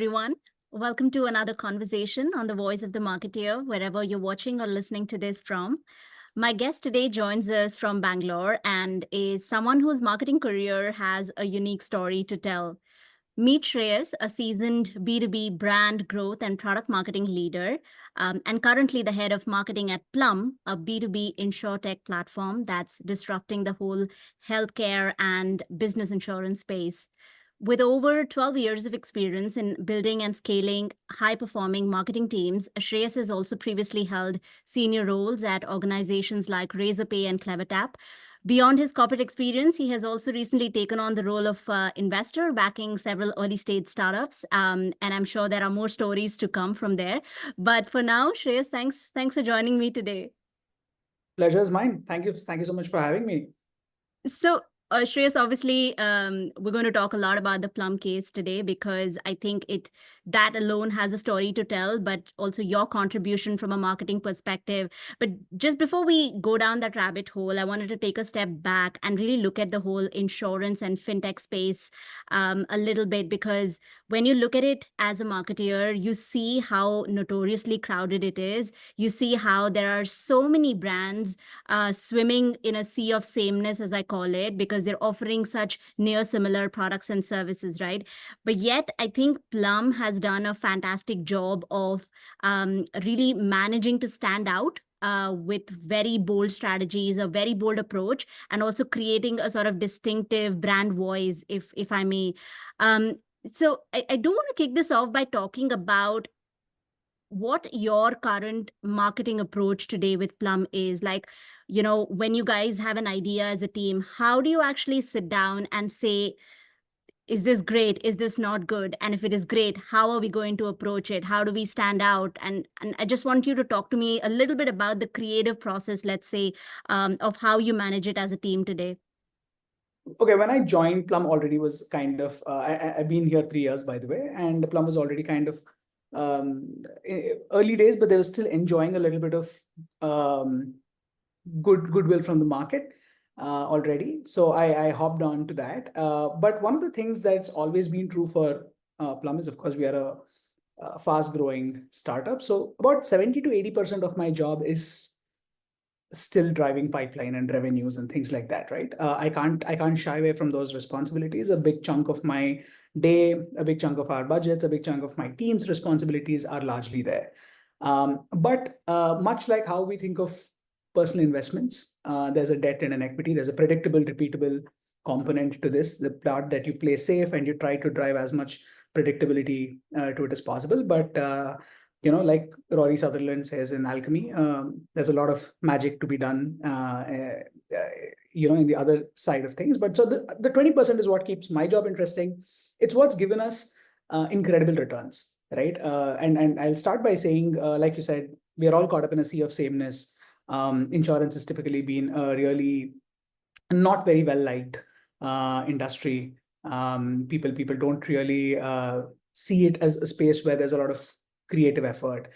everyone. Welcome to another conversation on the Voice of the Marketeer, wherever you're watching or listening to this from. My guest today joins us from Bangalore and is someone whose marketing career has a unique story to tell. Meet Shreyas, a seasoned B2B brand growth and product marketing leader, and currently the head of marketing at Plum, a B2B insurtech platform that's disrupting the whole healthcare and business insurance space. With over 12 years of experience in building and scaling high-performing marketing teams, Shreyas has also previously held senior roles at organizations like Razorpay and CleverTap. Beyond his corporate experience, he has also recently taken on the role of investor, backing several early-stage startups, and I'm sure there are more stories to come from there. But for now, Shreyas, thanks for joining me today. Pleasure is mine. Thank you so much for having me. So, Shreyas, obviously, we're going to talk a lot about the Plum case today because I think that alone has a story to tell, but also your contribution from a marketing perspective. But just before we go down that rabbit hole, I wanted to take a step back and really look at the whole insurance and fintech space a little bit, because when you look at it as a marketeer, you see how notoriously crowded it is. You see how there are so many brands swimming in a sea of sameness, as I call it, because they're offering such near similar products and services, right? But yet, I think Plum has done a fantastic job of really managing to stand out with very bold strategies, a very bold approach, and also creating a sort of distinctive brand voice, if I may. So I do want to kick this off by talking about what your current marketing approach today with Plum is. Like, when you guys have an idea as a team, how do you actually sit down and say, is this great? Is this not good? And if it is great, how are we going to approach it? How do we stand out? And I just want you to talk to me a little bit about the creative process, let's say, of how you manage it as a team today. Okay, when I joined, Plum already was kind of, I've been here 3 years, by the way, and Plum was already kind of early days, but they were still enjoying a little bit of goodwill from the market already. So I hopped on to that. But one of the things that's always been true for Plum is, of course, we are a fast-growing startup. So about 70 to 80% of my job is still driving pipeline and revenues and things like that, right? I can't shy away from those responsibilities. A big chunk of my day, a big chunk of our budgets, a big chunk of my team's responsibilities are largely there. But much like how we think of personal investments, there's a debt and an equity. There's a predictable, repeatable component to this, the part that you play safe and you try to drive as much predictability to it as possible. But like Rory Sutherland says in Alchemy, there's a lot of magic to be done, in the other side of things. But so the 20% is what keeps my job interesting. It's what's given us incredible returns, right? And I'll start by saying, like you said, we are all caught up in a sea of sameness. Insurance has typically been a really not very well liked industry. People don't really see it as a space where there's a lot of creative effort.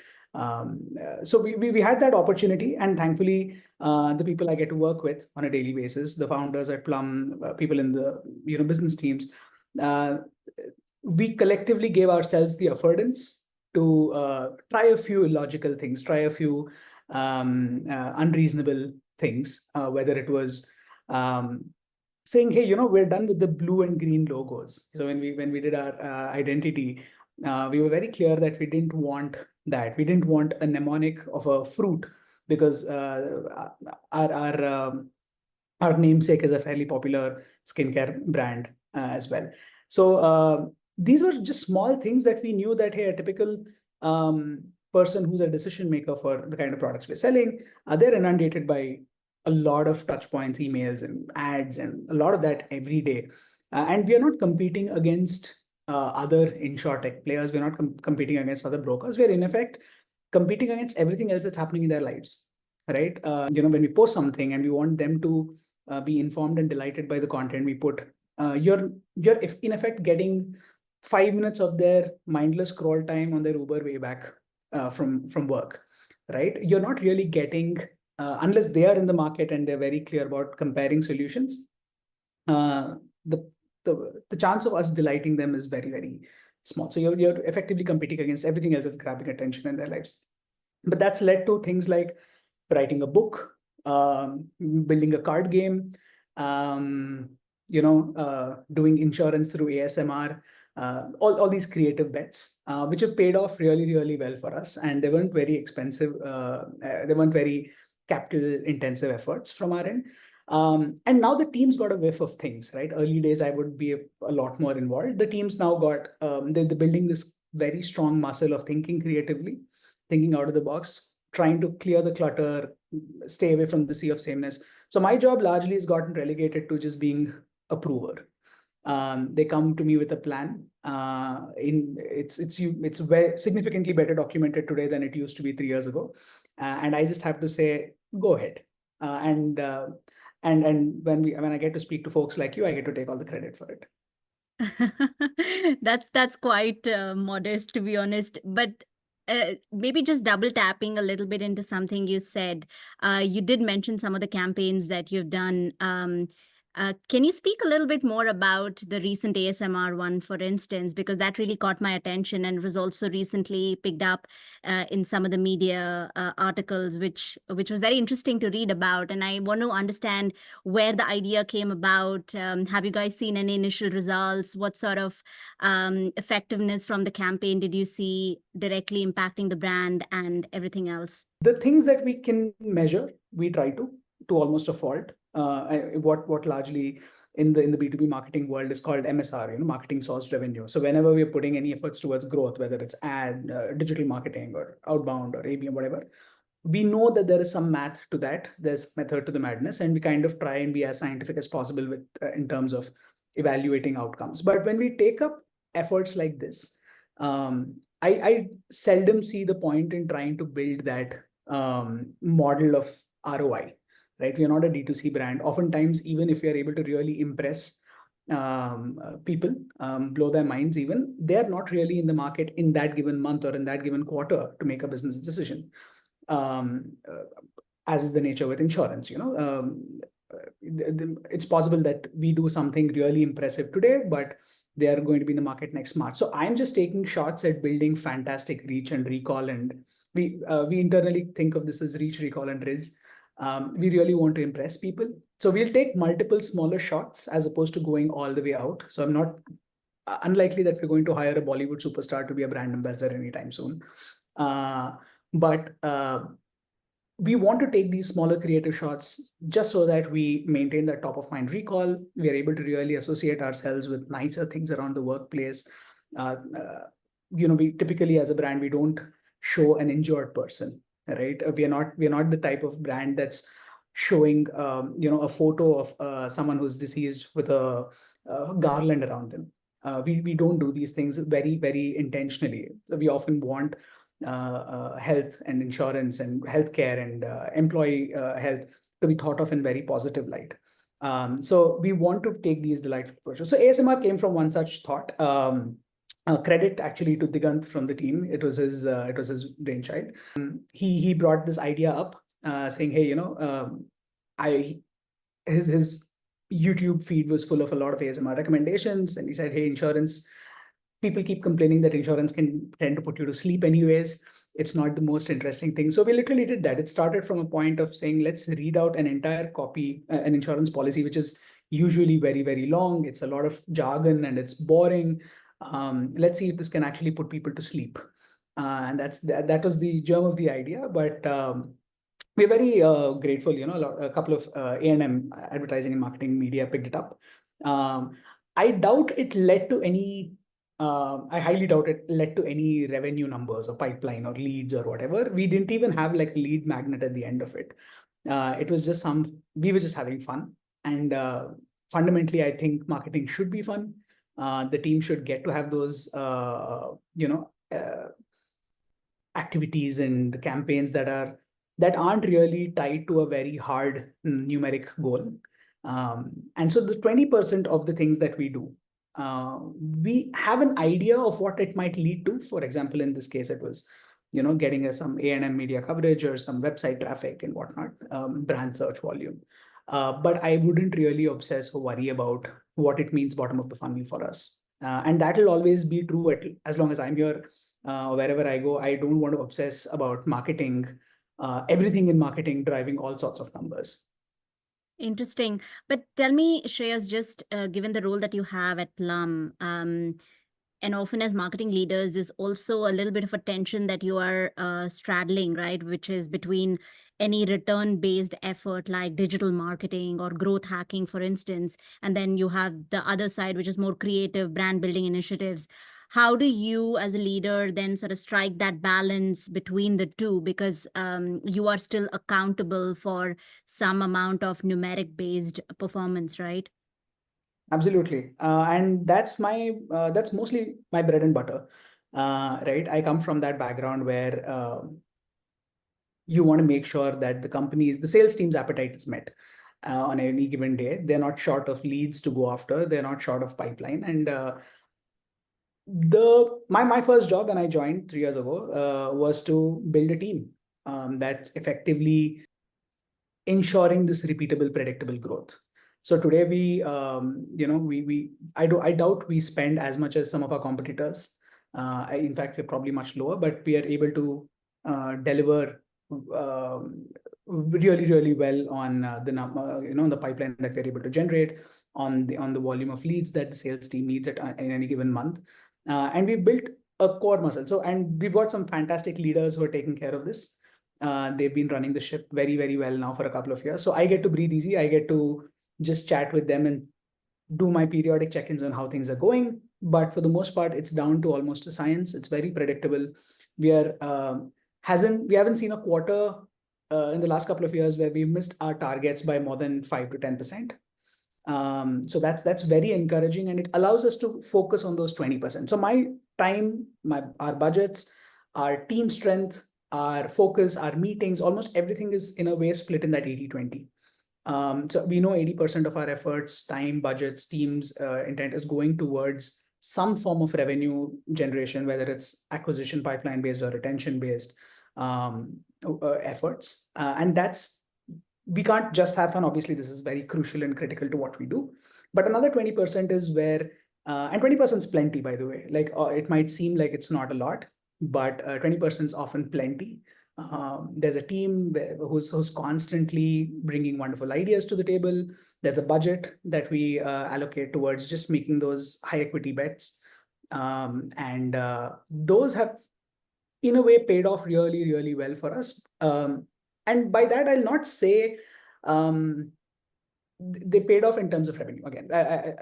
So we had that opportunity, and thankfully, the people I get to work with on a daily basis, the founders at Plum, people in the business teams, we collectively gave ourselves the affordance to try a few illogical things, try a few unreasonable things, whether it was saying, hey, we're done with the blue and green logos. So when we did our identity, we were very clear that we didn't want that. We didn't want a mnemonic of a fruit because our namesake is a fairly popular skincare brand as well. So these were just small things that we knew that, hey, a typical person who's a decision maker for the kind of products we're selling, they're inundated by a lot of touch points, emails and ads, and a lot of that every day. And we are not competing against other insurtech players. We're not competing against other brokers. We're in effect competing against everything else that's happening in their lives, right? When we post something and we want them to be informed and delighted by the content we put, you're in effect getting 5 minutes of their mindless scroll time on their Uber way back from work, right? You're not really getting, unless they are in the market and they're very clear about comparing solutions, the chance of us delighting them is very, very small. So you're effectively competing against everything else that's grabbing attention in their lives. But that's led to things like writing a book, building a card game, um, doing insurance through ASMR, all these creative bets, which have paid off really, really well for us. And they weren't very expensive. They weren't very capital intensive efforts from our end. And now the team's got a whiff of things, right? Early days, I would be a lot more involved. The team's now got, they're building this very strong muscle of thinking creatively, thinking out of the box, trying to clear the clutter, stay away from the sea of sameness. So my job largely has gotten relegated to just being a prover. They come to me with a plan. It's very significantly better documented today than it used to be 3 years ago, and I just have to say, go ahead. And when I get to speak to folks like you, I get to take all the credit for it. That's quite modest, to be honest. But maybe just double tapping a little bit into something you said. You did mention some of the campaigns that you've done. Can you speak a little bit more about the recent ASMR one, for instance, because that really caught my attention and was also recently picked up in some of the media articles, which was very interesting to read about. And I want to understand where the idea came about. Have you guys seen any initial results? What sort of effectiveness from the campaign did you see directly impacting the brand and everything else? The things that we can measure, we try to almost a fault. What largely in the B2B marketing world is called MSR, marketing sourced revenue. So whenever we're putting any efforts towards growth, whether it's digital marketing or outbound or ABM, whatever, we know that there is some math to that. There's method to the madness, and we kind of try and be as scientific as possible with in terms of evaluating outcomes. But when we take up efforts like this, I seldom see the point in trying to build that model of ROI, right? We are not a D2C brand. Oftentimes, even if we are able to really impress people, blow their minds even, they are not really in the market in that given month or in that given quarter to make a business decision. As is the nature with insurance, it's possible that we do something really impressive today, but they are going to be in the market next March. So I'm just taking shots at building fantastic reach and recall, and we internally think of this as reach, recall, and riz. We really want to impress people, so we'll take multiple smaller shots as opposed to going all the way out. So I'm not unlikely that we're going to hire a Bollywood superstar to be a brand ambassador anytime soon. But we want to take these smaller creative shots just so that we maintain that top of mind recall. We are able to really associate ourselves with nicer things around the workplace. We typically, as a brand, we don't show an injured person, right? We are not the type of brand that's showing a photo of someone who's deceased with a garland around them. We don't do these things very, very intentionally. We often want health and insurance and healthcare and employee health to be thought of in very positive light. So we want to take these delightful approaches. So ASMR came from one such thought. Credit actually to Digant from the team. It was his brainchild. He brought this idea up, saying, "Hey, his YouTube feed was full of a lot of ASMR recommendations," and he said, "Hey, insurance. People keep complaining that insurance can tend to put you to sleep anyways. It's not the most interesting thing." So we literally did that. It started from a point of saying, let's read out an entire copy, an insurance policy, which is usually very, very long. It's a lot of jargon and it's boring. Let's see if this can actually put people to sleep. And that was the germ of the idea. But we're very grateful. A couple of A&M, advertising and marketing media, picked it up. I doubt it led to any. I highly doubt it led to any revenue numbers or pipeline or leads or whatever. We didn't even have like a lead magnet at the end of it. It was just we were just having fun. And fundamentally, I think marketing should be fun. The team should get to have those, activities and campaigns that aren't really tied to a very hard numeric goal. And so the 20% of the things that we do, we have an idea of what it might lead to. For example, in this case, it was, getting some A&M media coverage or some website traffic and whatnot, brand search volume. But I wouldn't really obsess or worry about what it means bottom of the funnel for us. And that will always be true as long as I'm here. Wherever I go, I don't want to obsess about marketing, everything in marketing driving all sorts of numbers. Interesting. But tell me, Shreyas, just given the role that you have at Plum, and often as marketing leaders, there's also a little bit of a tension that you are straddling, right? Which is between any return-based effort like digital marketing or growth hacking, for instance, and then you have the other side, which is more creative brand building initiatives. How do you, as a leader, then sort of strike that balance between the two? Because you are still accountable for some amount of numeric-based performance, right? Absolutely. And that's that's mostly my bread and butter. Right. I come from that background where you want to make sure that the sales team's appetite is met on any given day. They're not short of leads to go after. They're not short of pipeline. And my first job when I joined 3 years ago was to build a team that's effectively ensuring this repeatable, predictable growth. So today I doubt we spend as much as some of our competitors. In fact, we're probably much lower, but we are able to deliver really, really well on the number, the pipeline that we're able to generate, on the volume of leads that the sales team needs in any given month, and we built a core muscle. So, and we've got some fantastic leaders who are taking care of this. They've been running the ship very, very well now for a couple of years. So I get to breathe easy. I get to just chat with them and do my periodic check-ins on how things are going. But for the most part, it's down to almost a science. It's very predictable. We haven't seen a quarter in the last couple of years where we missed our targets by more than 5 to 10%. So that's very encouraging, and it allows us to focus on those 20%. So my time, our budgets, our team strength, our focus, our meetings, almost everything is in a way split in that 80-20. So we know 80% of our efforts, time, budgets, teams, intent is going towards some form of revenue generation, whether it's acquisition pipeline based or retention based efforts. And we can't just have fun. Obviously, this is very crucial and critical to what we do. But another 20% is where, and 20% is plenty, by the way. Like it might seem like it's not a lot, but 20% is often plenty. There's a team who's constantly bringing wonderful ideas to the table. There's a budget that we allocate towards just making those high equity bets. And those have, in a way, paid off really, really well for us. And by that, I'll not say they paid off in terms of revenue. Again,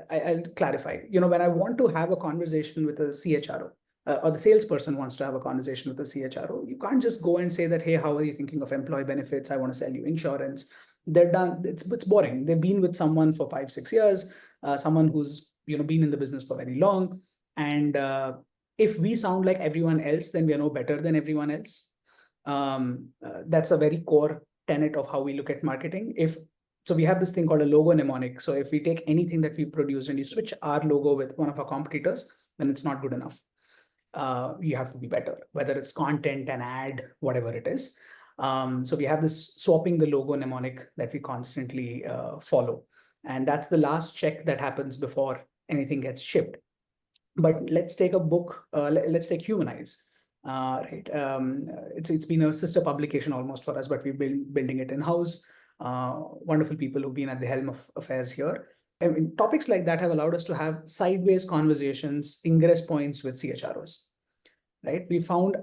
I'll clarify. When I want to have a conversation with a CHRO, or the salesperson wants to have a conversation with a CHRO, you can't just go and say that, hey, how are you thinking of employee benefits? I want to sell you insurance. They're done. It's boring. They've been with someone for 5-6 years, someone who's been in the business for very long. And if we sound like everyone else, then we are no better than everyone else. That's a very core tenet of how we look at marketing. So we have this thing called a logo mnemonic. So if we take anything that we produce and you switch our logo with one of our competitors, then it's not good enough. You have to be better, whether it's content, an ad, whatever it is. So we have this swapping the logo mnemonic that we constantly follow. And that's the last check that happens before anything gets shipped. But let's take a book, let's take Humanize. Right. It's been a sister publication almost for us, but we've been building it in-house. Wonderful people who've been at the helm of affairs here. I mean, topics like that have allowed us to have sideways conversations, ingress points with CHROs. Right. We found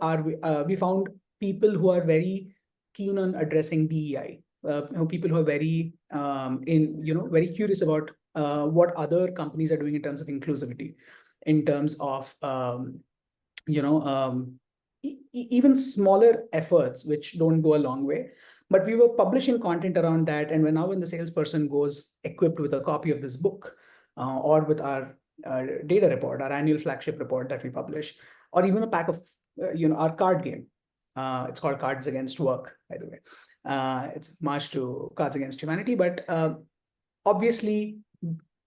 people who are very keen on addressing DEI. People who are very very curious about what other companies are doing in terms of inclusivity, in terms of even smaller efforts which don't go a long way. But we were publishing content around that, and when the salesperson goes equipped with a copy of this book, or with our data report, our annual flagship report that we publish, or even a pack of our card game. It's called Cards Against Work, by the way. It's march to Cards Against Humanity, but obviously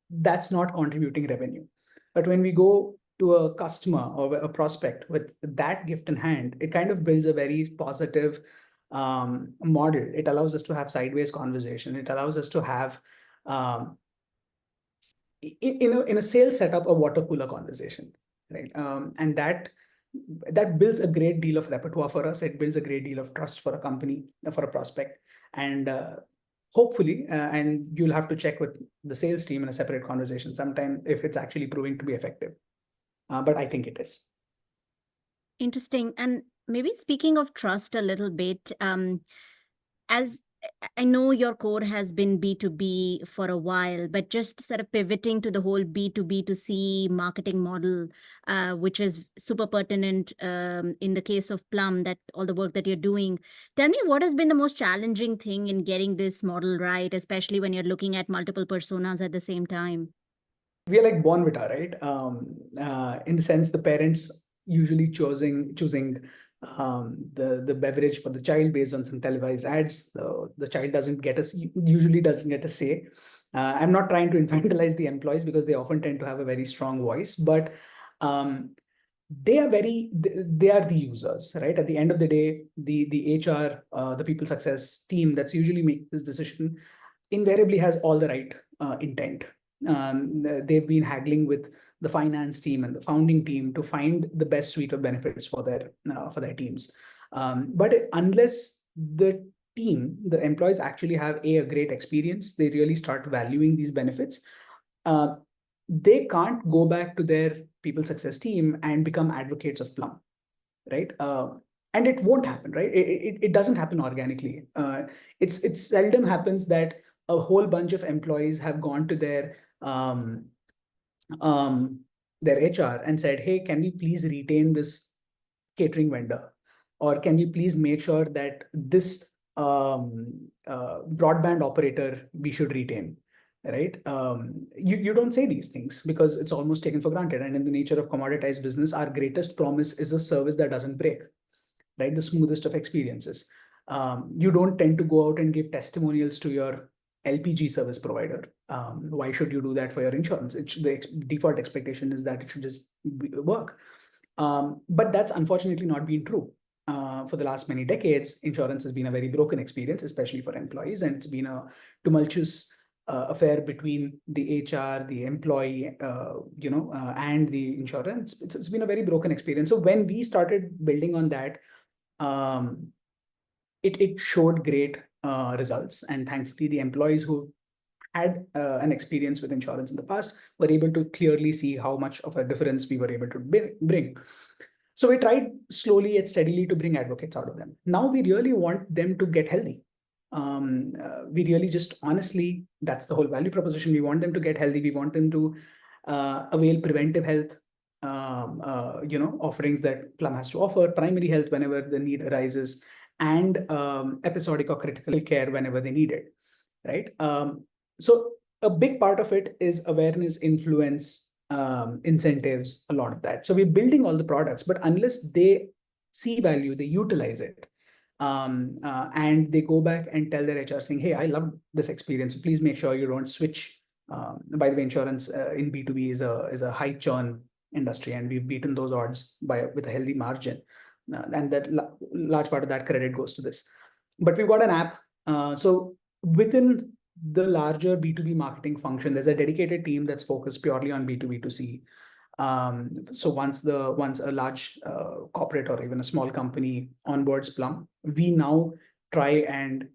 that's not contributing revenue. But when we go to a customer or a prospect with that gift in hand, it kind of builds a very positive model. It allows us to have sideways conversation. It allows us to have in a sales setup, a water cooler conversation, right? And that builds a great deal of repertoire for us. It builds a great deal of trust for a company, for a prospect, and hopefully, and you'll have to check with the sales team in a separate conversation sometime if it's actually proving to be effective. But I think it is. Interesting. And maybe speaking of trust a little bit, as I know your core has been B2B for a while, but just sort of pivoting to the whole B2B2C marketing model, which is super pertinent in the case of Plum, that all the work that you're doing. Tell me, what has been the most challenging thing in getting this model right, especially when you're looking at multiple personas at the same time? We are like born vita, right? In the sense, the parents usually choosing the beverage for the child based on some televised ads. The child usually doesn't get a say. I'm not trying to infantilize the employees because they often tend to have a very strong voice, but um, they are the users, right? At the end of the day, the HR, the people success team that's usually make this decision invariably has all the right intent. They've been haggling with the finance team and the founding team to find the best suite of benefits for their teams. But unless the the employees actually have a great experience, they really start valuing these benefits. Uh, they can't go back to their people success team and become advocates of Plum, right? And it won't happen, right? It doesn't happen organically. It seldom happens that a whole bunch of employees have gone to um, their HR and said, "Hey, can we please retain this catering vendor, or can we please make sure that this broadband operator we should retain?" Right? You don't say these things because it's almost taken for granted. And in the nature of commoditized business, our greatest promise is a service that doesn't break, right? The smoothest of experiences. You don't tend to go out and give testimonials to your LPG service provider. Why should you do that for your insurance? The default expectation is that it should just work. But that's unfortunately not been true. For the last many decades, insurance has been a very broken experience, especially for employees, and it's been a tumultuous affair between the HR, the employee, and the insurance. It's been a very broken experience. So when we started building on that, um, it showed great results, and thankfully, the employees who had an experience with insurance in the past were able to clearly see how much of a difference we were able to bring. So we tried slowly and steadily to bring advocates out of them. Now we really want them to get healthy. We really just honestly, that's the whole value proposition. We want them to get healthy. We want them to avail preventive health, offerings that Plum has to offer, primary health whenever the need arises, and episodic or critical care whenever they need it, right? So a big part of it is awareness, influence, incentives, a lot of that. So we're building all the products, but unless they see value, they utilize it. And they go back and tell their HR saying, "Hey, I love this experience. So please make sure you don't switch." By the way, insurance in B2B is a high churn industry, and we've beaten those odds with a healthy margin. And that large part of that credit goes to this. But we've got an app. So within the larger B2B marketing function, there's a dedicated team that's focused purely on B2B2C. So once a large corporate or even a small company onboards Plum, we now try and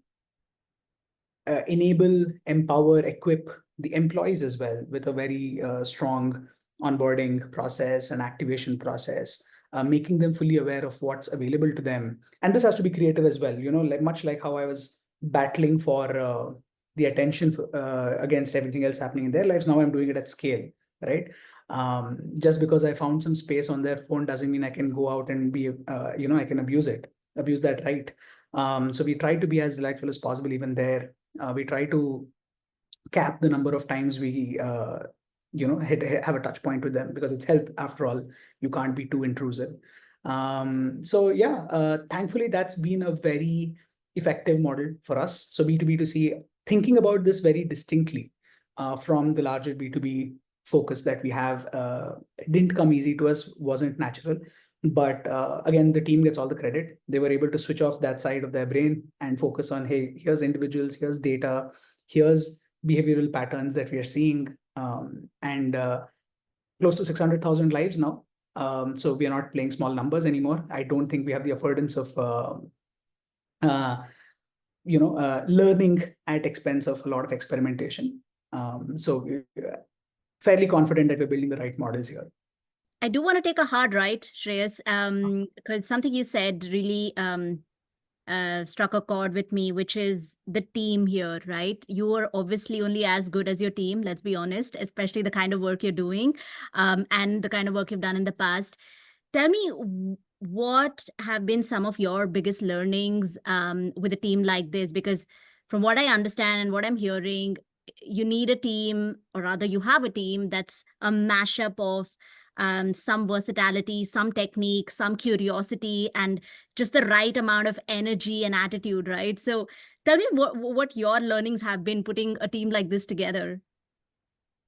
enable, empower, equip the employees as well with a very strong onboarding process and activation process, making them fully aware of what's available to them. And this has to be creative as well, much like how I was battling for the attention against everything else happening in their lives. Now I'm doing it at scale, right? Just because I found some space on their phone doesn't mean I can go out and I can abuse that right. So we try to be as delightful as possible even there. We try to cap the number of times we have a touch point with them, because it's health after all. You can't be too intrusive. So yeah, thankfully that's been a very effective model for us. So B2B2C, thinking about this very distinctly from the larger B2B focus that we have, didn't come easy to us, wasn't natural. But again, the team gets all the credit. They were able to switch off that side of their brain and focus on, hey, here's individuals, here's data, here's behavioral patterns that we are seeing. and close to 600,000 lives now. So we are not playing small numbers anymore. I don't think we have the affordance of learning at expense of a lot of experimentation. So we're fairly confident that we're building the right models here. I do want to take a hard right, Shreyas, because something you said really struck a chord with me, which is the team here, right? You are obviously only as good as your team, let's be honest, especially the kind of work you're doing, and the kind of work you've done in the past. Tell me, what have been some of your biggest learnings with a team like this? Because from what I understand and what I'm hearing, you need a team, or rather, you have a team that's a mashup of some versatility, some technique, some curiosity, and just the right amount of energy and attitude, right? So tell me what your learnings have been putting a team like this together.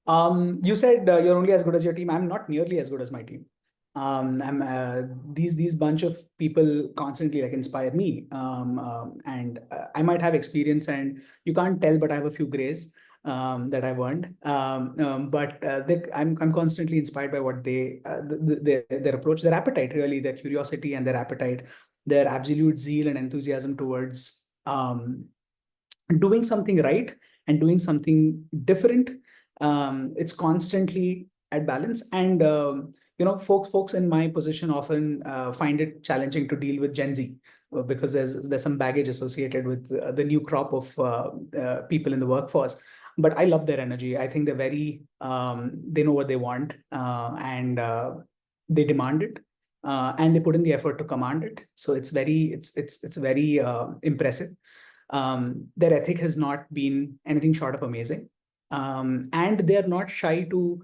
You said you're only as good as your team. I'm not nearly as good as my team. I'm these bunch of people constantly like inspire me, and I might have experience, and you can't tell, but I have a few grays that I've earned. But I'm constantly inspired by what they their approach, their appetite, really, their curiosity and their appetite, their absolute zeal and enthusiasm towards doing something right and doing something different. It's constantly at balance, and folks in my position often find it challenging to deal with Gen Z, because there's some baggage associated with the new crop of people in the workforce. But I love their energy. I think they're very they know what they want, and they demand it, and they put in the effort to command it. So it's very impressive. Their ethic has not been anything short of amazing. And they're not shy to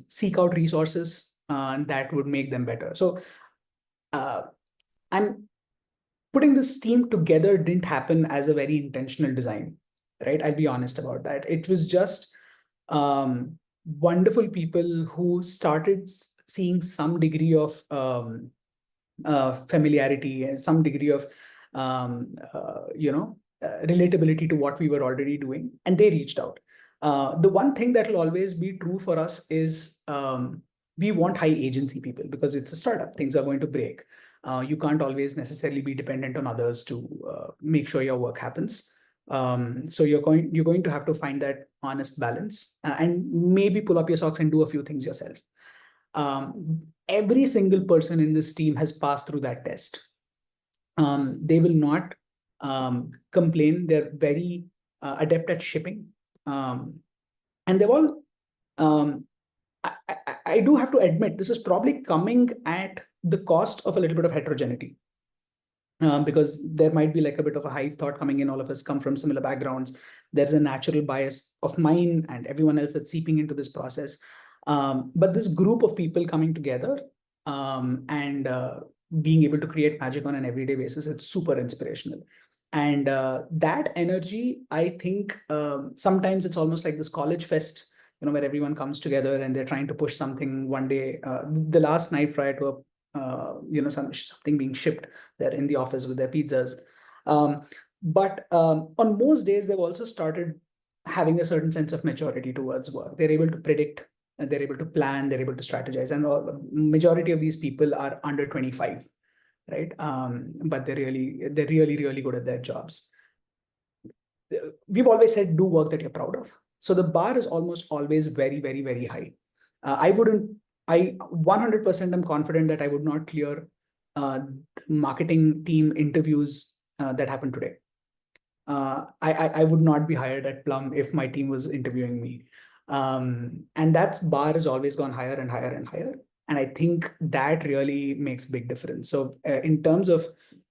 seek out resources that would make them better. So I'm putting this team together didn't happen as a very intentional design, right? I'll be honest about that. It was just wonderful people who started seeing some degree of familiarity and some degree of relatability to what we were already doing, and they reached out. The one thing that will always be true for us is we want high agency people, because it's a startup. Things are going to break. You can't always necessarily be dependent on others to make sure your work happens. So you're going to have to find that honest balance, and maybe pull up your socks and do a few things yourself. Every single person in this team has passed through that test. They will not complain. They're very adept at shipping. And they've all, I do have to admit, this is probably coming at the cost of a little bit of heterogeneity. Because there might be like a bit of a hive thought coming in. All of us come from similar backgrounds. There's a natural bias of mine and everyone else that's seeping into this process. But this group of people coming together and being able to create magic on an everyday basis, it's super inspirational. And that energy, I think sometimes it's almost like this college fest, where everyone comes together and they're trying to push something one day. The last night prior to something being shipped, they're in the office with their pizzas. But on most days, they've also started having a certain sense of maturity towards work. They're able to predict, and they're able to plan, they're able to strategize. And majority of these people are under 25, right? But they're really good at their jobs. We've always said, do work that you're proud of. So the bar is almost always very, very, very high. I 100% am confident that I would not clear marketing team interviews that happen today. I would not be hired at Plum if my team was interviewing me. And that bar has always gone higher and higher and higher. And I think that really makes a big difference. So in terms of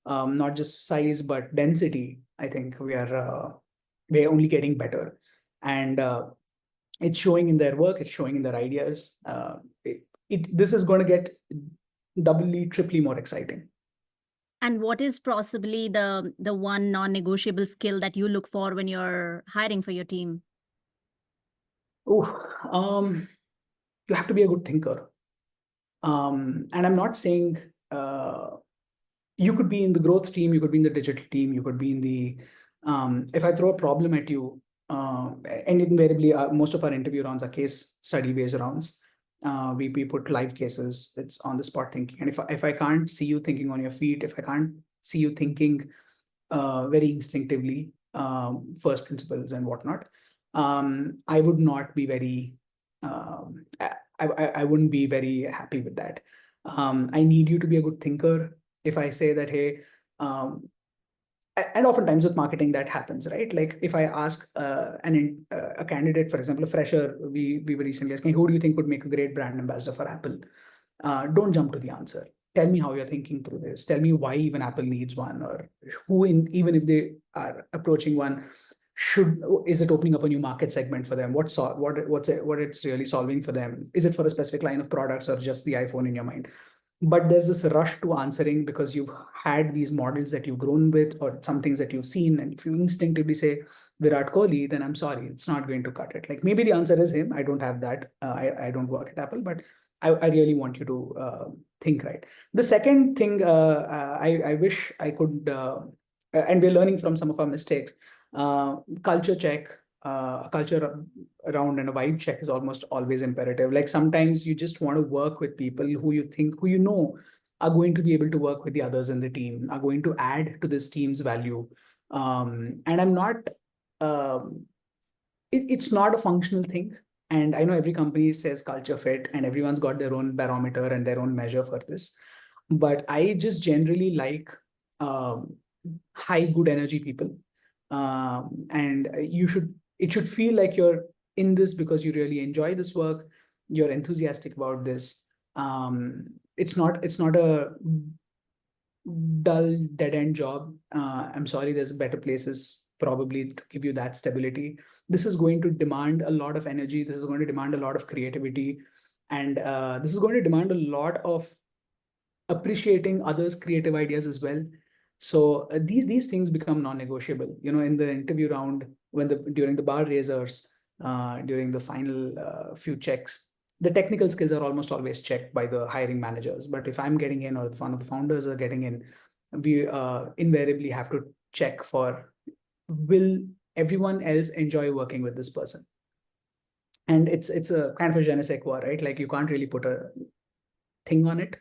not just size, but density, I think we're only getting better. And it's showing in their work, it's showing in their ideas. This is going to get doubly, triply more exciting. And what is possibly the one non-negotiable skill that you look for when you're hiring for your team? You have to be a good thinker. And I'm not saying you could be in the growth team, you could be in the digital team, you could be in the if I throw a problem at you, and invariably, most of our interview rounds are case study based rounds. We put live cases. It's on the spot thinking. And if I can't see you thinking on your feet, if I can't see you thinking very instinctively, first principles and whatnot, I would not be very, I wouldn't be very happy with that. I need you to be a good thinker. If I say that, hey, and oftentimes with marketing that happens, right? Like if I ask a candidate, for example, a fresher, we were recently asking, who do you think would make a great brand ambassador for Apple? Don't jump to the answer. Tell me how you're thinking through this. Tell me why even Apple needs one, or even if they are approaching one, is it opening up a new market segment for them? What it's really solving for them? Is it for a specific line of products or just the iPhone in your mind? But there's this rush to answering because you've had these models that you've grown with or some things that you've seen. And if you instinctively say Virat Kohli, then I'm sorry, it's not going to cut it. Like maybe the answer is him. I don't have that. I don't work at Apple, but I really want you to think right. The second thing I wish I could, and we're learning from some of our mistakes, culture check, a culture around and a vibe check is almost always imperative. Like sometimes you just want to work with people who you know are going to be able to work with the others in the team, are going to add to this team's value. And I'm not, it's not a functional thing. And I know every company says culture fit and everyone's got their own barometer and their own measure for this. But I just generally like high good energy people. And it should feel like you're in this because you really enjoy this work, you're enthusiastic about this. It's not a dull dead end job. I'm sorry, there's better places probably to give you that stability. This is going to demand a lot of energy. This is going to demand a lot of creativity, and this is going to demand a lot of appreciating others' creative ideas as well. So these things become non-negotiable. You know, in the interview round, during the bar raisers, during the final few checks, the technical skills are almost always checked by the hiring managers. But if I'm getting in, or if one of the founders are getting in, we invariably have to check for, will everyone else enjoy working with this person? And it's a kind of a je ne sais quoi, right? Like you can't really put a thing on it,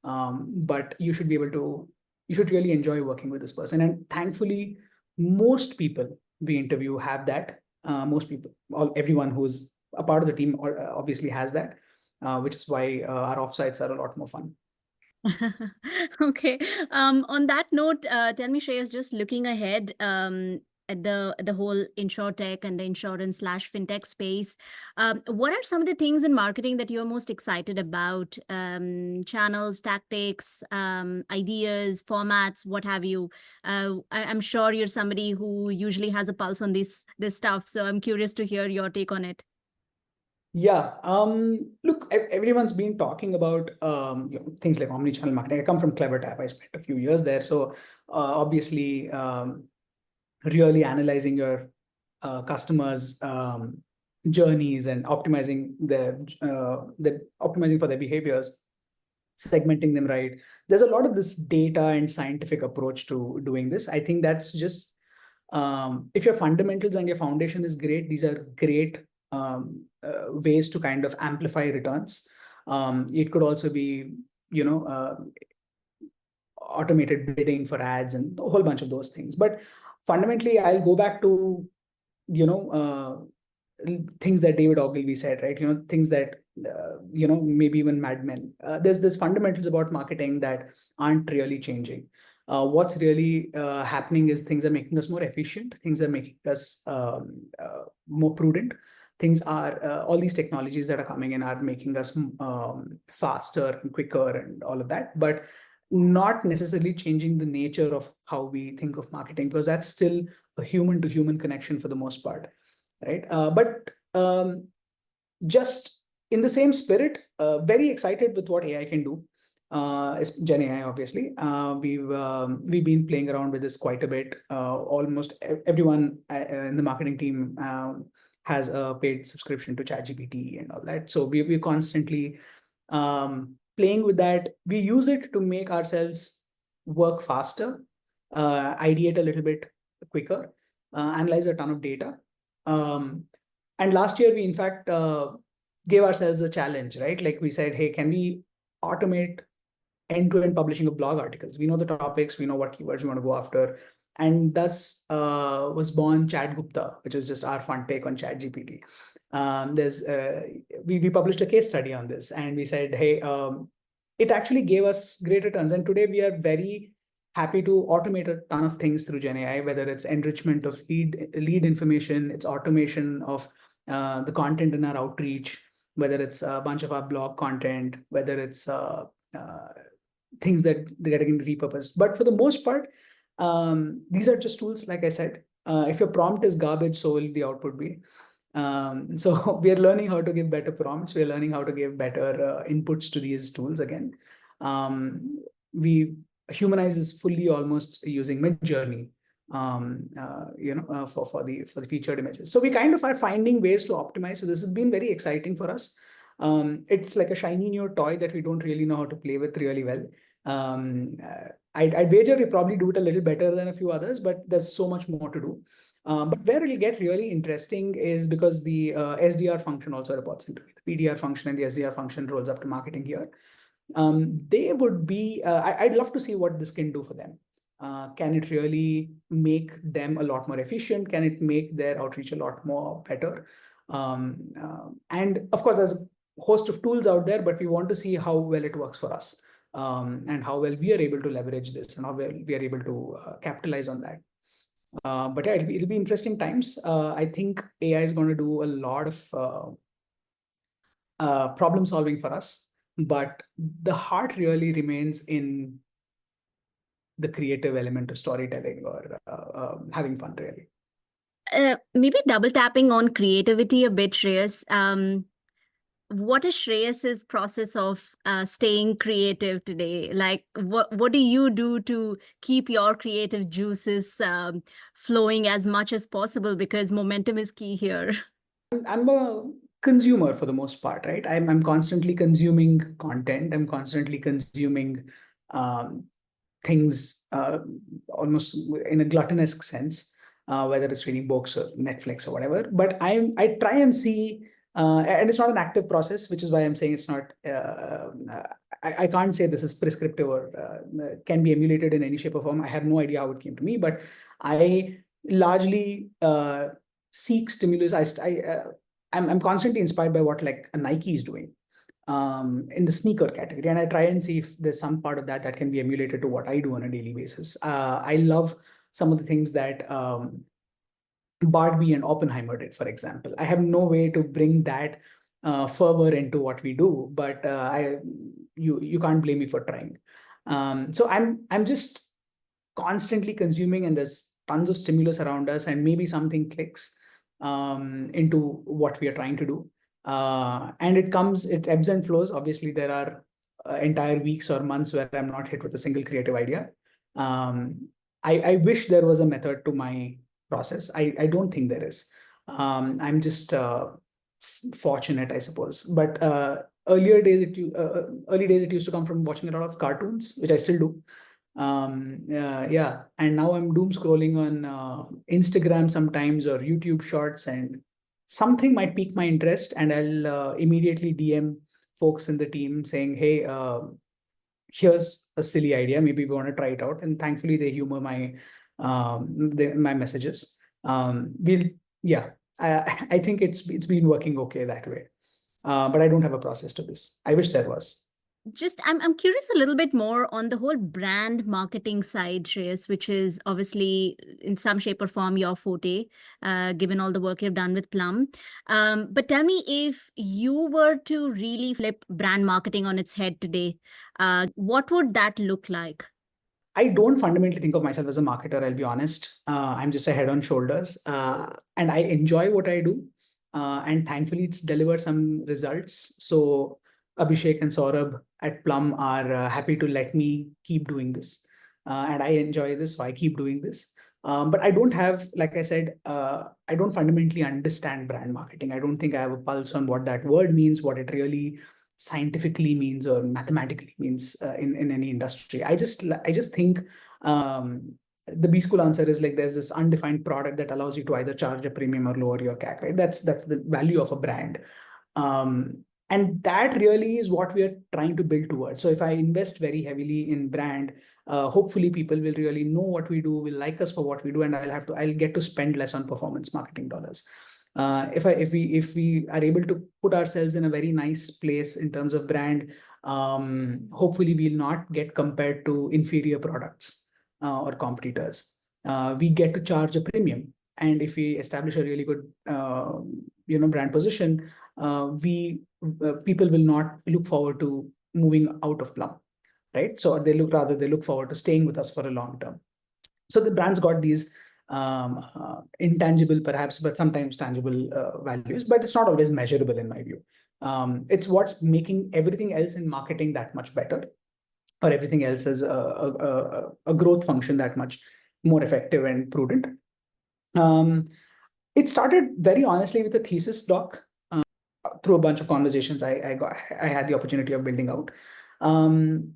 but you should really enjoy working with this person. And thankfully, most people we interview have that. Most people, everyone who's a part of the team obviously has that, which is why our offsites are a lot more fun. Okay. On that note, tell me, Shreyas, just looking ahead, at the whole insurtech and the insurance slash fintech space, what are some of the things in marketing that you're most excited about? Channels, tactics, ideas, formats, what have you? I'm sure you're somebody who usually has a pulse on this stuff, so I'm curious to hear your take on it. Yeah. Look, everyone's been talking about things like omnichannel marketing. I come from CleverTap. I spent a few years there, so obviously, really analyzing your customers' journeys and optimizing optimizing for their behaviors, segmenting them right. There's a lot of this data and scientific approach to doing this. I think that's just, if your fundamentals and your foundation is great, these are great ways to kind of amplify returns. It could also be, automated bidding for ads and a whole bunch of those things. But fundamentally, I'll go back to, things that David Ogilvy said, right? Things that, maybe even Mad Men. There's fundamentals about marketing that aren't really changing. What's really happening is things are making us more efficient. Things are making us more prudent. Things are, all these technologies that are coming in are making us faster and quicker and all of that, but not necessarily changing the nature of how we think of marketing, because that's still a human to human connection for the most part, right? But just in the same spirit, very excited with what AI can do. Gen AI, obviously. We've been playing around with this quite a bit. Almost everyone in the marketing team has a paid subscription to ChatGPT and all that. So we're constantly playing with that. We use it to make ourselves work faster, ideate a little bit quicker, analyze a ton of data. And last year, we in fact gave ourselves a challenge, right? Like we said, hey, can we automate end-to-end publishing of blog articles? We know the topics, we know what keywords we want to go after. And thus was born Chat Gupta, which is just our fun take on Chat GPT. We published a case study on this, and we said, hey, it actually gave us great returns. And today we are very happy to automate a ton of things through Gen AI, whether it's enrichment of lead information, it's automation of the content in our outreach, whether it's a bunch of our blog content, whether it's things that they're getting repurposed. But for the most part, these are just tools, like I said. If your prompt is garbage, so will the output be. So we are learning how to give better prompts. We are learning how to give better inputs to these tools again. We Humanize is fully almost using Midjourney, for the featured images. So we kind of are finding ways to optimize. So this has been very exciting for us. It's like a shiny new toy that we don't really know how to play with really well. I'd wager we probably do it a little better than a few others, but there's so much more to do. But where it'll get really interesting is because the SDR function also reports into it. The PDR function and the SDR function rolls up to marketing here. They would be, I'd love to see what this can do for them. Can it really make them a lot more efficient? Can it make their outreach a lot more better? And of course, there's a host of tools out there, but we want to see how well it works for us, and how well we are able to leverage this and how well we are able to capitalize on that. But yeah, it'll be interesting times. I think AI is going to do a lot of problem solving for us, but the heart really remains in the creative element of storytelling or having fun, really. Maybe double tapping on creativity a bit, Shreyas. What is Shreyas's process of staying creative today? Like, what do you do to keep your creative juices flowing as much as possible? Because momentum is key here. I'm a consumer for the most part, right? I'm constantly consuming content. I'm constantly consuming things almost in a gluttonous sense, whether it's reading books or Netflix or whatever. But I try and see, and it's not an active process, which is why I'm saying it's not. I can't say this is prescriptive or can be emulated in any shape or form. I have no idea how it came to me, but I largely seek stimulus. I'm constantly inspired by what like a Nike is doing in the sneaker category, and I try and see if there's some part of that can be emulated to what I do on a daily basis. I love some of the things that Barbie and Oppenheimer did, for example. I have no way to bring that fervor into what we do, but you can't blame me for trying. So I'm just constantly consuming, and there's tons of stimulus around us, and maybe something clicks into what we are trying to do. And it ebbs and flows. Obviously, there are entire weeks or months where I'm not hit with a single creative idea. I wish there was a method to my process. I don't think there is. I'm just fortunate, I suppose. But early days it used to come from watching a lot of cartoons, which I still do. Yeah, and now I'm doom scrolling on Instagram sometimes, or YouTube shorts, and something might pique my interest, and I'll immediately DM folks in the team saying, hey, here's a silly idea, maybe we want to try it out. And thankfully they humor my my messages. I think it's been working okay that way. But I don't have a process to this. I wish there was. I'm curious a little bit more on the whole brand marketing side, Shreyas, which is obviously in some shape or form your forte, given all the work you've done with Plum. But tell me, if you were to really flip brand marketing on its head today, what would that look like? I don't fundamentally think of myself as a marketer, I'll be honest. I'm just a head on shoulders, and I enjoy what I do. And thankfully, it's delivered some results. So Abhishek and Saurabh at Plum are happy to let me keep doing this. And I enjoy this, so I keep doing this. But I don't have, like I said, I don't fundamentally understand brand marketing. I don't think I have a pulse on what that word means, what it really scientifically means or mathematically means in any industry. I just think the B school answer is like there's this undefined product that allows you to either charge a premium or lower your CAC, right? That's the value of a brand. And that really is what we are trying to build towards. So if I invest very heavily in brand, hopefully people will really know what we do, will like us for what we do, and I'll get to spend less on performance marketing dollars. If we are able to put ourselves in a very nice place in terms of brand, hopefully we'll not get compared to inferior products or competitors. We get to charge a premium, and if we establish a really good brand position, people will not look forward to moving out of Plum, right? So they look forward to staying with us for a long term. So the brand's got these intangible, perhaps, but sometimes tangible values, but it's not always measurable in my view. It's what's making everything else in marketing that much better, or everything else as a growth function that much more effective and prudent. It started very honestly with a thesis doc. Through a bunch of conversations I had the opportunity of building out, and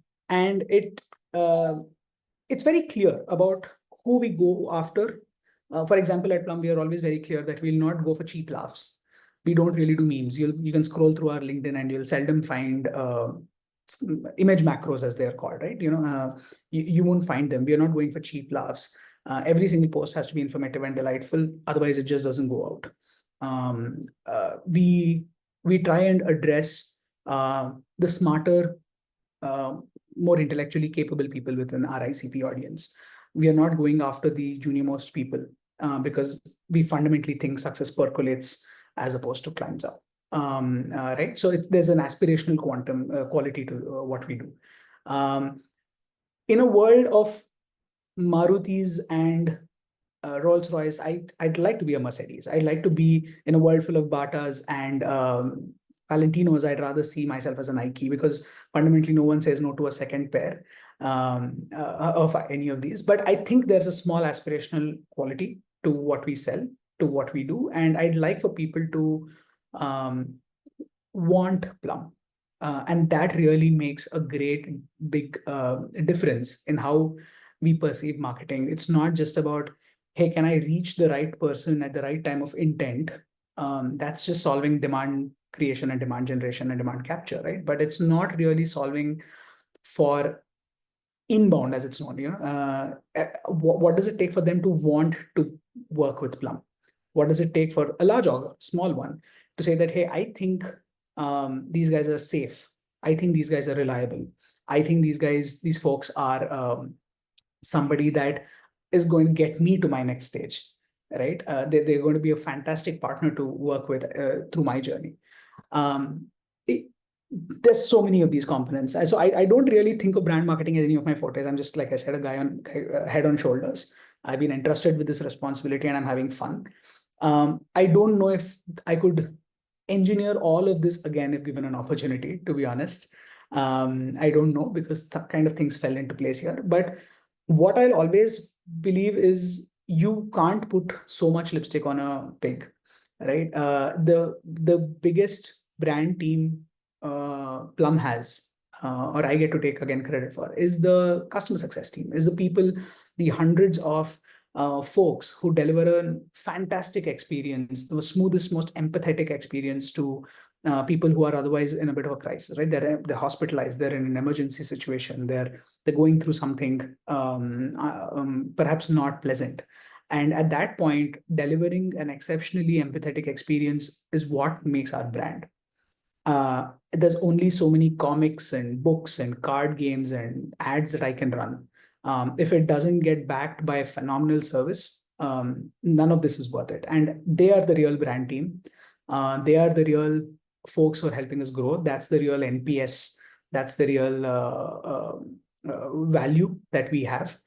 it's very clear about who we go after. For example, at Plum, we are always very clear that we'll not go for cheap laughs. We don't really do memes. You can scroll through our LinkedIn and you'll seldom find image macros, as they're called, right? You won't find them. We are not going for cheap laughs. Every single post has to be informative and delightful. Otherwise, it just doesn't go out. We try and address the smarter, more intellectually capable people within our ICP audience. We are not going after the junior-most people because we fundamentally think success percolates as opposed to climbs up. Right? So there's an aspirational quantum quality to what we do. In a world of Marutis and Rolls-Royce, I'd like to be a Mercedes. I'd like to be in a world full of Batas and Valentinos. I'd rather see myself as a Nike, because fundamentally no one says no to a second pair of any of these. But I think there's a small aspirational quality to what we sell, to what we do. And I'd like for people to want Plum. And that really makes a great big difference in how we perceive marketing. It's not just about, hey, can I reach the right person at the right time of intent? That's just solving demand creation and demand generation and demand capture, right? But it's not really solving for inbound, as it's known. What does it take for them to want to work with Plum? What does it take for a large org, small one, to say that, hey, I think these guys are safe. I think these guys are reliable. I think these folks are somebody that is going to get me to my next stage, right? They're going to be a fantastic partner to work with through my journey. There's so many of these components. So I don't really think of brand marketing as any of my fortes. I'm just, like I said, a guy on head on shoulders. I've been entrusted with this responsibility and I'm having fun. I don't know if I could engineer all of this again if given an opportunity, to be honest. I don't know, because kind of things fell into place here. But what I'll always believe is you can't put so much lipstick on a pig, right? The biggest brand team Plum has, or I get to take again credit for, is the customer success team, is the people, the hundreds of folks who deliver a fantastic experience, the smoothest, most empathetic experience to people who are otherwise in a bit of a crisis, right? They're hospitalized, they're in an emergency situation, they're going through something perhaps not pleasant. And at that point, delivering an exceptionally empathetic experience is what makes our brand. There's only so many comics and books and card games and ads that I can run. If it doesn't get backed by a phenomenal service, none of this is worth it. And they are the real brand team. They are the real folks who are helping us grow. That's the real NPS. That's the real value that we have.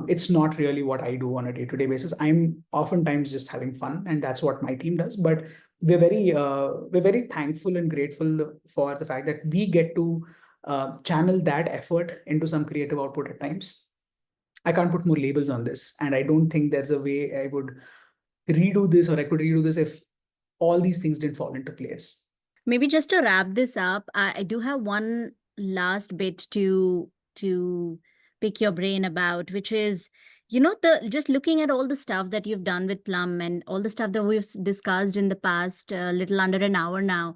It's not really what I do on a day-to-day basis. I'm oftentimes just having fun, and that's what my team does. But we're very thankful and grateful for the fact that we get to channel that effort into some creative output at times. I can't put more labels on this, and I don't think there's a way I would redo this, or I could redo this if all these things didn't fall into place. Maybe just to wrap this up, I do have one last bit to pick your brain about, which is, Just looking at all the stuff that you've done with Plum and all the stuff that we've discussed in the past little under an hour now,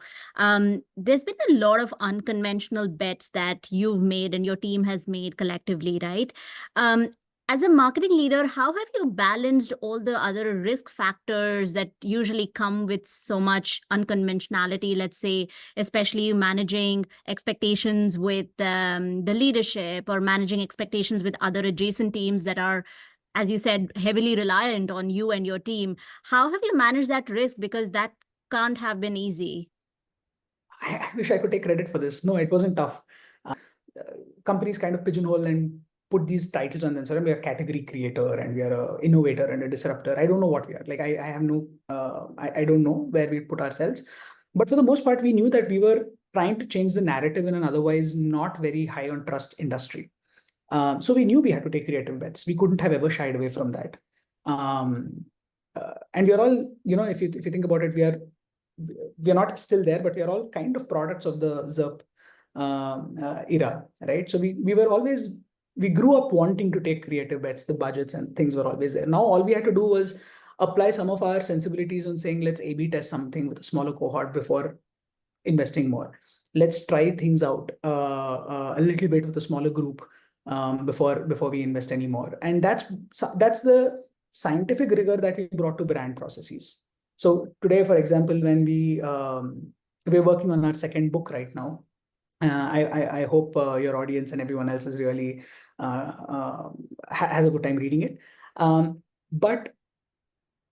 there's been a lot of unconventional bets that you've made and your team has made collectively, right? Um, as a marketing leader, how have you balanced all the other risk factors that usually come with so much unconventionality, let's say, especially managing expectations with the leadership or managing expectations with other adjacent teams that are, as you said, heavily reliant on you and your team? How have you managed that risk? Because that can't have been easy. I wish I could take credit for this. No, it wasn't tough. Companies kind of pigeonhole and put these titles on themselves. We are a category creator and we are an innovator and a disruptor. I don't know what we are. Like I have no, I don't know where we put ourselves. But for the most part, we knew that we were trying to change the narrative in an otherwise not very high on trust industry. So we knew we had to take creative bets. We couldn't have ever shied away from that. And we are all, if you think about it, we are not still there, but we are all kind of products of the ZERP era, right? So we grew up wanting to take creative bets. The budgets and things were always there. Now all we had to do was apply some of our sensibilities on saying, let's A/B test something with a smaller cohort before investing more. Let's try things out a little bit with a smaller group before we invest any more. And that's the scientific rigor that we brought to brand processes. So today, for example, when we're working on our second book right now, I hope your audience and everyone else is really has a good time reading it. But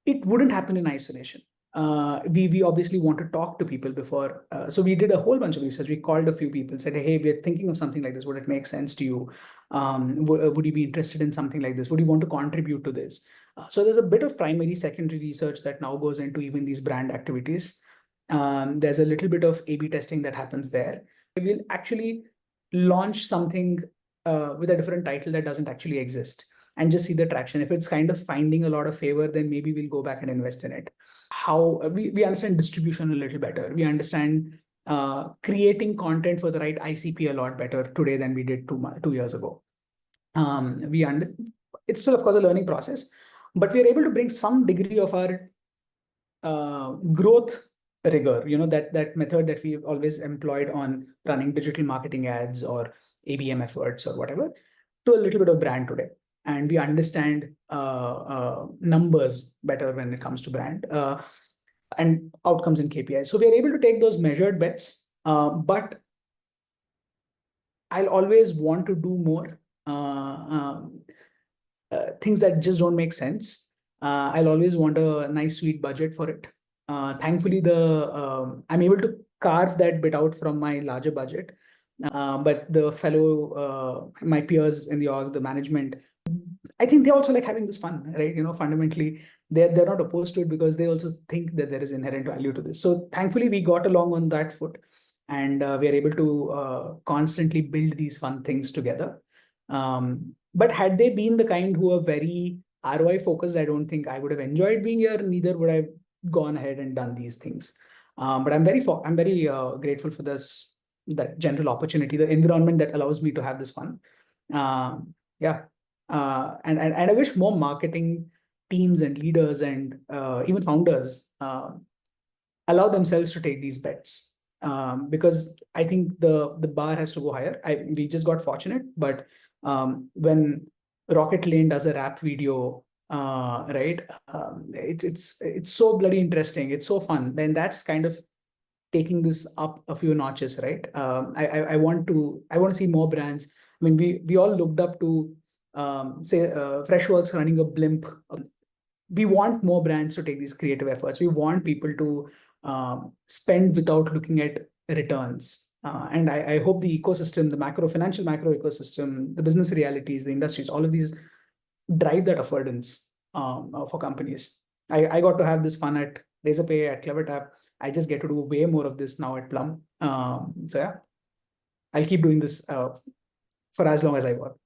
it wouldn't happen in isolation. We obviously want to talk to people before. So we did a whole bunch of research. We called a few people, said, hey, we're thinking of something like this. Would it make sense to you? Would you be interested in something like this? Would you want to contribute to this? So there's a bit of primary, secondary research that now goes into even these brand activities. There's a little bit of A/B testing that happens there. We'll actually launch something with a different title that doesn't actually exist and just see the traction. If it's kind of finding a lot of favor, then maybe we'll go back and invest in it. How we understand distribution a little better. We understand creating content for the right ICP a lot better today than we did 2 years ago. It's still, of course, a learning process, but we are able to bring some degree of our growth rigor, that method that we've always employed on running digital marketing ads or ABM efforts or whatever, to a little bit of brand today. And we understand numbers better when it comes to brand and outcomes and KPIs. So we are able to take those measured bets, but I'll always want to do more things that just don't make sense. I'll always want a nice, sweet budget for it. Thankfully, I'm able to carve that bit out from my larger budget. But the my peers in the org, the management, I think they also like having this fun, right? Fundamentally, they're not opposed to it because they also think that there is inherent value to this. So thankfully, we got along on that foot, and we are able to constantly build these fun things together. But had they been the kind who are very ROI focused, I don't think I would have enjoyed being here. Neither would I have gone ahead and done these things. But I'm very grateful for that general opportunity, the environment that allows me to have this fun. Yeah. And I wish more marketing teams and leaders and even founders allow themselves to take these bets, because I think the bar has to go higher. We just got fortunate, but when Rocket Lane does a rap video, right? It's so bloody interesting. It's so fun. Then that's kind of taking this up a few notches, right? I want to see more brands. I mean, we all looked up to say Freshworks running a blimp. We want more brands to take these creative efforts. We want people to spend without looking at returns. And I hope the ecosystem, the financial macro ecosystem, the business realities, the industries, all of these drive that affordance for companies. I got to have this fun at Razorpay, at CleverTap. I just get to do way more of this now at Plum. So yeah, I'll keep doing this for as long as I work.